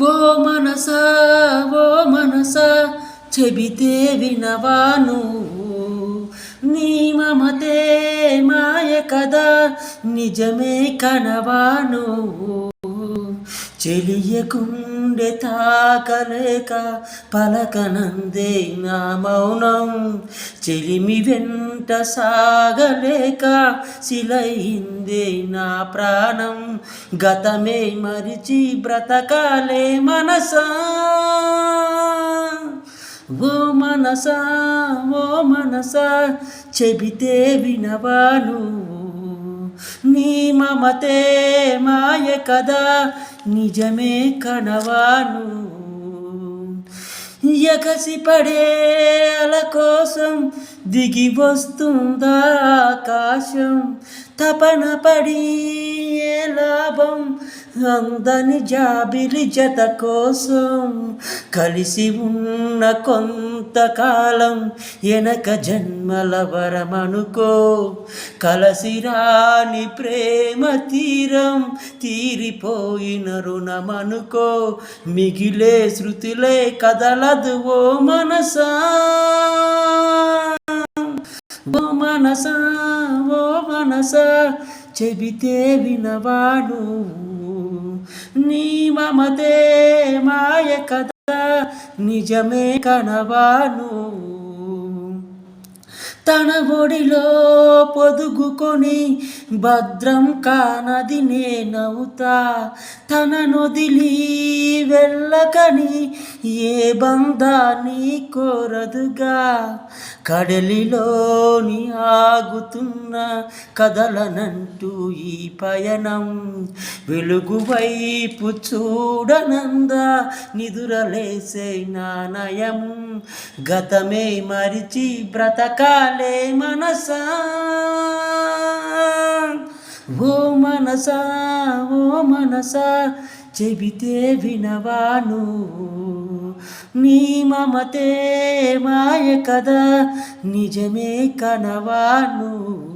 ఓ మనసా ఓ మనసా చెబితే వినవా నువ్వు నీ మమతే మాయ కదా నిజమే కనవా నువ్వు చెలియకుండే తాకలేక పలకనందే నా మౌనం చెలిమి వెంట సాగలేక శిలయిందే నా ప్రాణం గతమే మరిచి బ్రతకాలే మనసా ఓ మనసా ఓ మనసా చెబితే వినవా నువ్వు నీ మమతే మాయ కదా నిజమే కనవాను ఎగసి పడే అల కోసం దిగి వస్తుందా ఆకాశం తపన పడి ఏ లాభం అందని జాబిలి జత కోసం కలిసి ఉన్న కొంతకాలం ఎనక జన్మల వరమనుకో కలసి రాని ప్రేమ తీరం తీరిపోయిన రుణమనుకో మిగిలే శృతిలే కదలదు ఓ మనసా ఓ మనసా ఓ మనసా చెబితే వినవా నువ్వు నీ మమతే మాయ కదా నిజమే కనవాను తన ఒడిలో పొదుగుకొని భద్రం కానది నేనవుతా తన నొదిలి వెళ్ళకని ఏ బంధాన్ని కోరదుగా కడలిలోని ఆగుతున్న కదలనంటూ ఈ పయనం వెలుగు వైపు చూడనందా నిదురలేసే నానయం గతమే మరిచి బ్రతకాలే మనసా ఓ మనసా ఓ మనసా చెబితే వినవా నువ్వు నీ మమతే మాయ కదా నిజమే కనవా నువ్వు